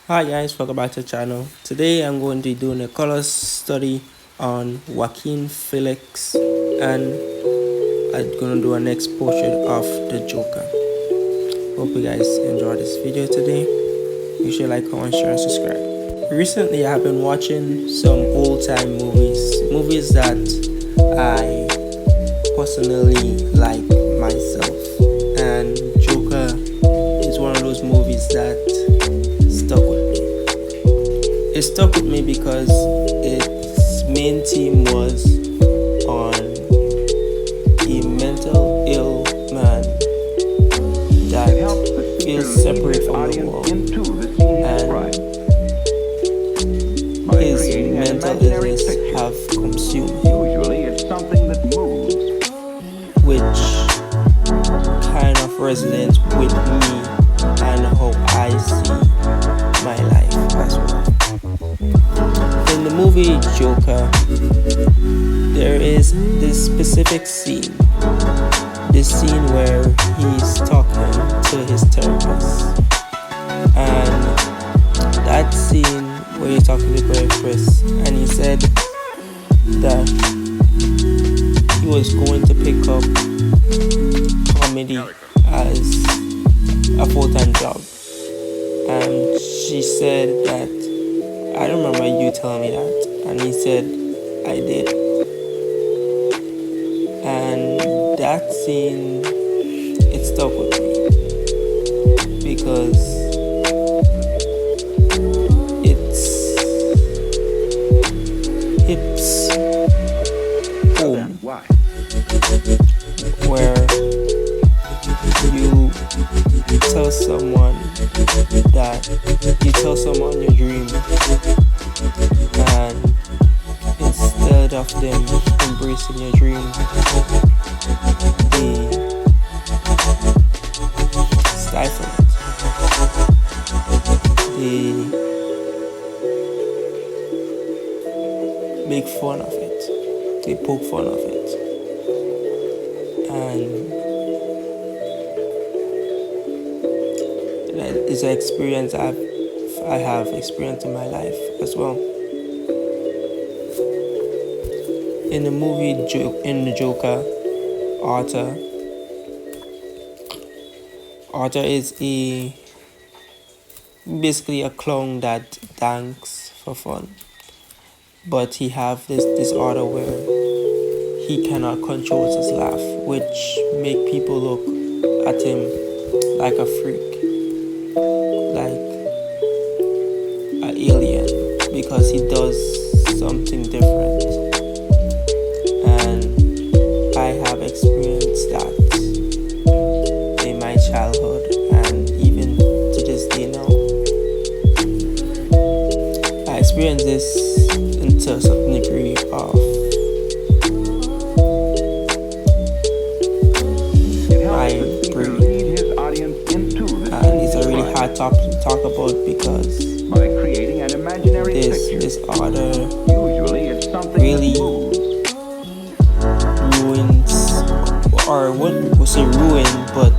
Hi guys, welcome back to the channel. Today I'm going to be doing a color study on Joaquin Phoenix and I'm going to do an next portrait of the Joker. Hope you guys enjoy this video today. You should like, comment, share and subscribe. Recently I have been watching some old time movies that I personally like myself, and Joker is one of those movies that stuck with me. It stuck with me because its main theme was on a mental ill man that feels separate from the world, and his mental illness have consumed him, which kind of resonates with me and how I see my life as well. In the movie Joker, there is this specific scene, this scene where he's talking to his therapist, and that scene where he's talking to the therapist, and he said that he was going to pick up comedy as a full-time job, and she said that, I don't remember you telling me that, and he said, I did. And that scene, it stuck with me because it's hits home, where you tell someone your dream, and instead of them embracing your dream, they stifle it. They make fun of it. They poke fun of it. And that is an experience I have experienced in my life as well. In the movie in the Joker, Arthur is basically a clown that dances for fun, but he have this disorder where he cannot control his laugh, which make people look at him like a freak, like an alien, because he does something different. And I have experienced that in my childhood, and even to this day now. I experienced this into a certain degree of my brain, and it's a really hard topic to talk about because this disorder really ruins, or wouldn't say ruin, but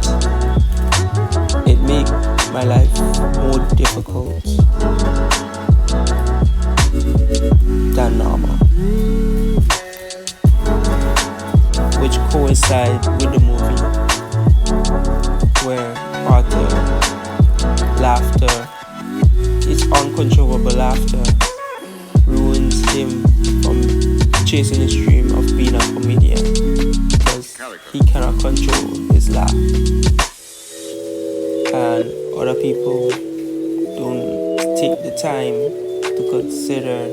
it make my life more difficult than normal, which coincide with the movie where Arthur laughter, his uncontrollable laughter, ruins him from chasing his dream of being a comedian because he cannot control his laugh. And other people don't take the time to consider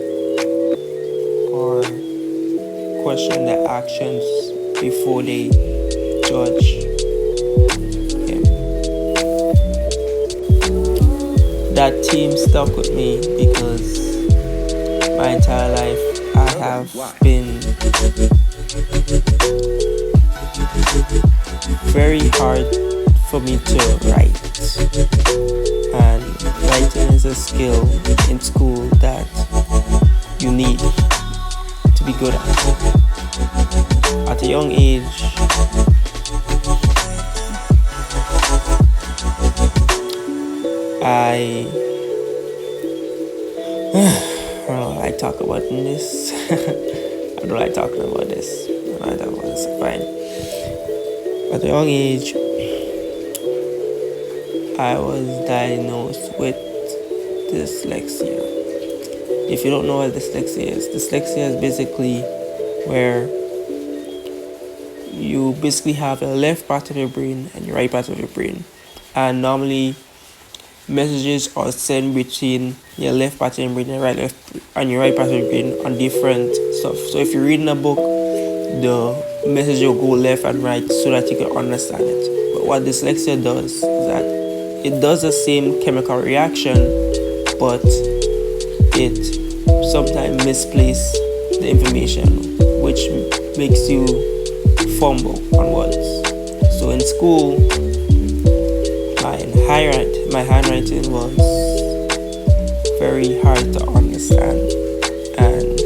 or question their actions before they judge him. That theme stuck with me because my entire life I have been very hard for me to write, and writing is a skill in school that you need to be good at. At a young age, I I don't like talking about this. I don't like talking about this. I don't like talking about this. Fine. At a young age, I was diagnosed with dyslexia. If you don't know what dyslexia is basically where you basically have a left part of your brain and your right part of your brain. And normally messages are sent between your left part of your brain and your right part of your brain on different stuff. So if you're reading a book, the message will go left and right so that you can understand it. But what dyslexia does is that it does the same chemical reaction, but it sometimes misplaces the information, which makes you fumble on words. So in school, my handwriting was very hard to understand, and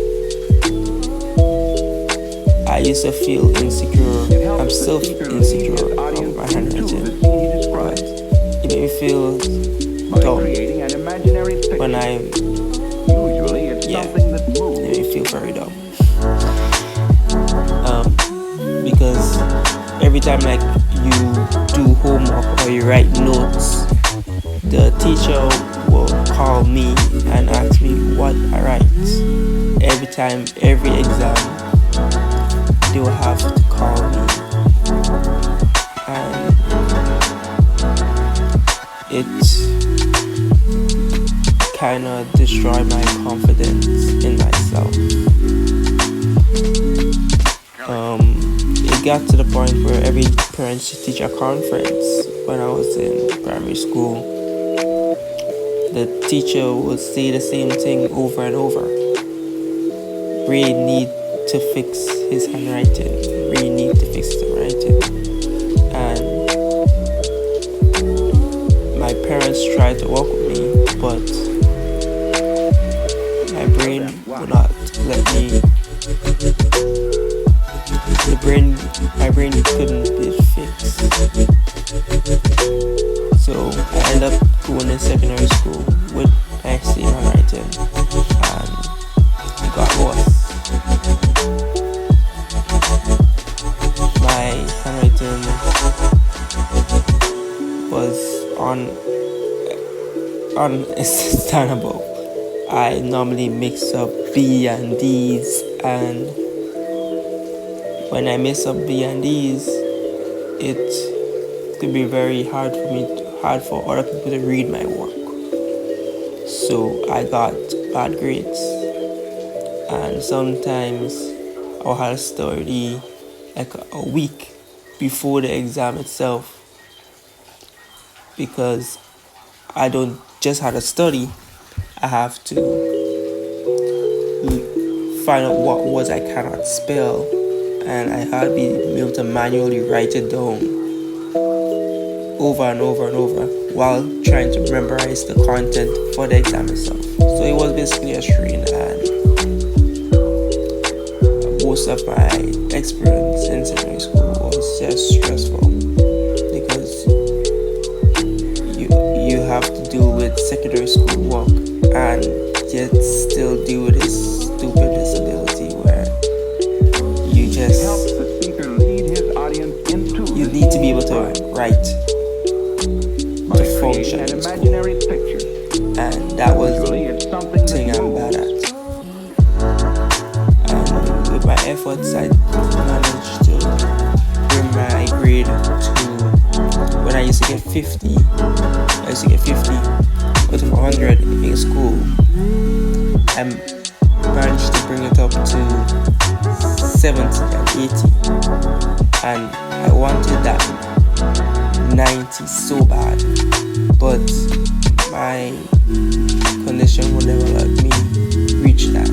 I used to feel insecure. I'm still insecure of my handwriting, but it made me feel dumb when it made me feel very dumb. Because every time like you do homework or you write notes, the teacher will call me and ask me what I write. Every exam, they will have to call me, and it kind of destroyed my confidence in myself. It got to the point where every parent-teacher conference when I was in primary school, the teacher would say the same thing over and over. Ray need to fix his handwriting. Ray need to fix his handwriting. And my parents tried to work with me, but my brain would not let me. My brain couldn't be fixed. So I ended up going to secondary school with my same handwriting, and it got worse. My handwriting was ununderstandable. I normally mix up B and D's, and when I mess up B and D's, it could be very hard for other people to read my work. So I got bad grades, and sometimes I'll have to study like a week before the exam itself, because I don't just have to study, I have to find out what words I cannot spell, and I had to be able to manually write it down over and over and over while trying to memorize the content for the exam itself. So it was basically a strain, and most of my experience in secondary school was just stressful, because you have to deal with secondary school work and yet still deal with this stupid disability where you need to be able to write to function in school. And that was the thing I'm bad at. And with my efforts, I managed to bring my grade to when I used to get 50. I used to get 50 out of 100 in school. I managed to bring it up to 70 and 80, and I wanted that 90 so bad, but my condition would never let me reach that.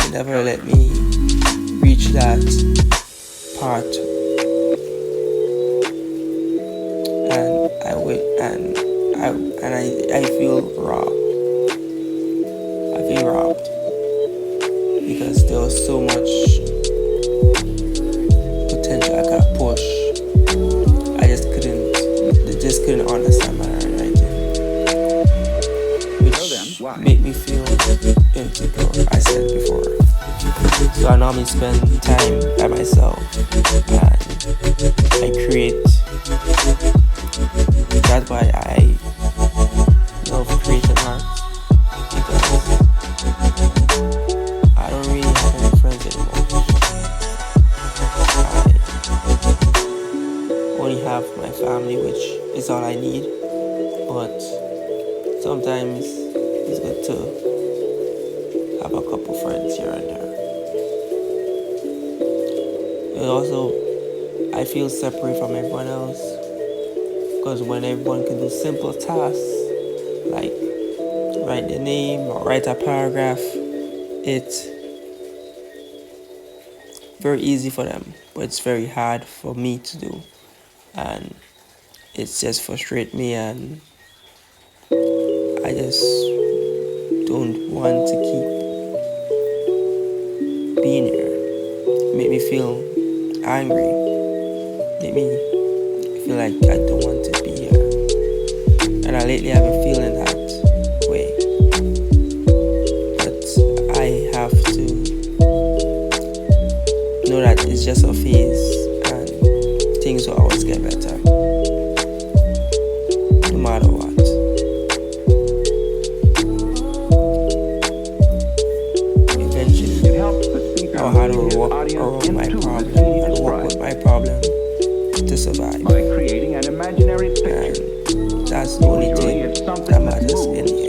It never let me reach that part, and I feel robbed. I feel robbed because there was so much potential I could push. They just couldn't understand my handwriting, which make me feel insecure, I said before. So I normally spend time by myself and I create. That's why I love creating art, because I don't really have any friends anymore. I only have my family, which is all I need. But sometimes it's good to have a couple friends here and there. And also, I feel separate from everyone else, because when everyone can do simple tasks like write their name or write a paragraph, it's very easy for them, but it's very hard for me to do, and it's just frustrate me, and I just don't want to keep being here. Make me feel angry. Make me feel like I don't want to be here. And I lately have been feeling that way. But I have to know that it's just a phase and things will always get better. No matter what. Eventually, I'll have to work around my problem and work with my problem to survive. By creating an imaginary picture. And that's the only thing that matters in the end.